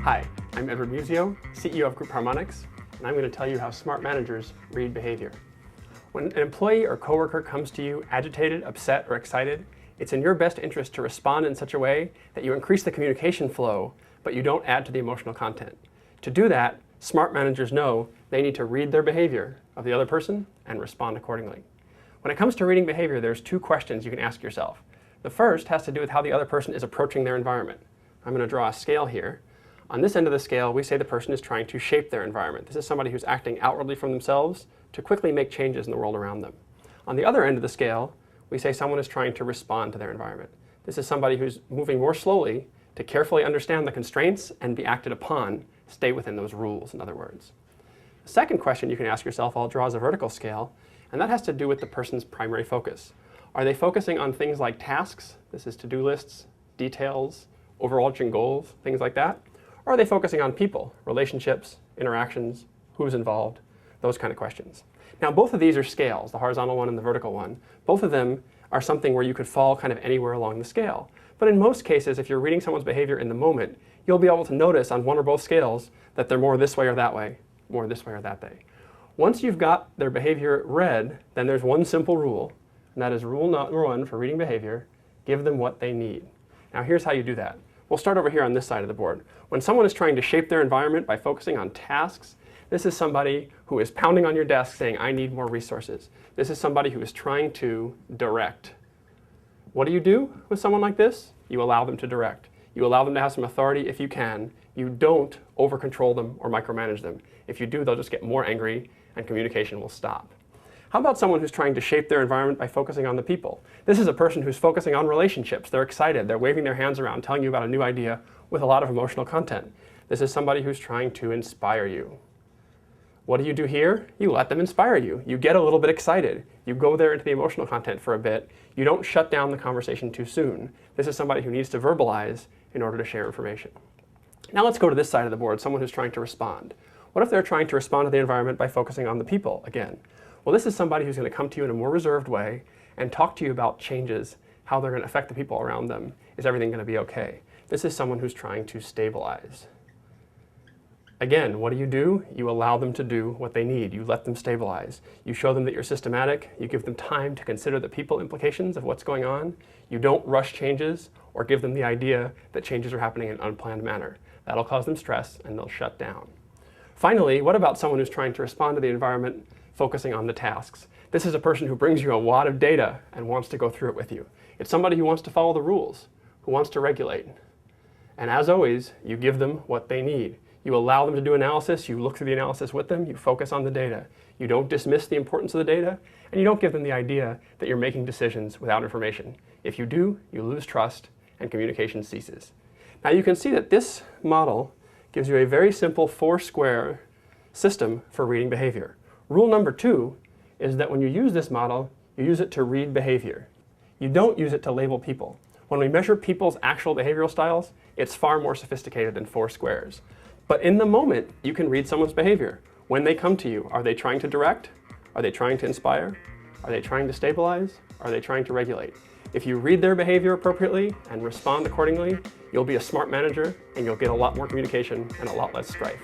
Hi, I'm Edward Muzio, CEO of Group Harmonics, and I'm going to tell you how smart managers read behavior. When an employee or coworker comes to you agitated, upset, or excited, it's in your best interest to respond in such a way that you increase the communication flow, but you don't add to the emotional content. To do that, smart managers know they need to read their behavior of the other person and respond accordingly. When it comes to reading behavior, there's two questions you can ask yourself. The first has to do with how the other person is approaching their environment. I'm going to draw a scale here. On this end of the scale, we say the person is trying to shape their environment. This is somebody who's acting outwardly from themselves to quickly make changes in the world around them. On the other end of the scale, we say someone is trying to respond to their environment. This is somebody who's moving more slowly to carefully understand the constraints and be acted upon, stay within those rules, in other words. The second question you can ask yourself, I'll draw as a vertical scale, and that has to do with the person's primary focus. Are they focusing on things like tasks? This is to-do lists, details, overarching goals, things like that. Or are they focusing on people, relationships, interactions, who's involved, those kind of questions. Now both of these are scales, the horizontal one and the vertical one. Both of them are something where you could fall kind of anywhere along the scale. But in most cases, if you're reading someone's behavior in the moment, you'll be able to notice on one or both scales that they're more this way or that way, more this way or that way. Once you've got their behavior read, then there's one simple rule, and that is rule number one for reading behavior: give them what they need. Now here's how you do that. We'll start over here on this side of the board. When someone is trying to shape their environment by focusing on tasks, this is somebody who is pounding on your desk saying, I need more resources. This is somebody who is trying to direct. What do you do with someone like this? You allow them to direct. You allow them to have some authority if you can. You don't over-control them or micromanage them. If you do, they'll just get more angry and communication will stop. How about someone who's trying to shape their environment by focusing on the people? This is a person who's focusing on relationships. They're excited. They're waving their hands around, telling you about a new idea with a lot of emotional content. This is somebody who's trying to inspire you. What do you do here? You let them inspire you. You get a little bit excited. You go there into the emotional content for a bit. You don't shut down the conversation too soon. This is somebody who needs to verbalize in order to share information. Now let's go to this side of the board, someone who's trying to respond. What if they're trying to respond to the environment by focusing on the people again? Well, this is somebody who's going to come to you in a more reserved way and talk to you about changes, how they're going to affect the people around them. Is everything going to be okay? This is someone who's trying to stabilize. Again, what do? You allow them to do what they need. You let them stabilize. You show them that you're systematic. You give them time to consider the people implications of what's going on. You don't rush changes or give them the idea that changes are happening in an unplanned manner. That'll cause them stress and they'll shut down. Finally, what about someone who's trying to respond to the environment focusing on the tasks? This is a person who brings you a lot of data and wants to go through it with you. It's somebody who wants to follow the rules, who wants to regulate. And as always, you give them what they need. You allow them to do analysis, you look through the analysis with them, you focus on the data. You don't dismiss the importance of the data, and you don't give them the idea that you're making decisions without information. If you do, you lose trust and communication ceases. Now you can see that this model gives you a very simple four-square system for reading behavior. Rule number two is that when you use this model, you use it to read behavior. You don't use it to label people. When we measure people's actual behavioral styles, it's far more sophisticated than four squares. But in the moment, you can read someone's behavior. When they come to you, are they trying to direct? Are they trying to inspire? Are they trying to stabilize? Are they trying to regulate? If you read their behavior appropriately and respond accordingly, you'll be a smart manager and you'll get a lot more communication and a lot less strife.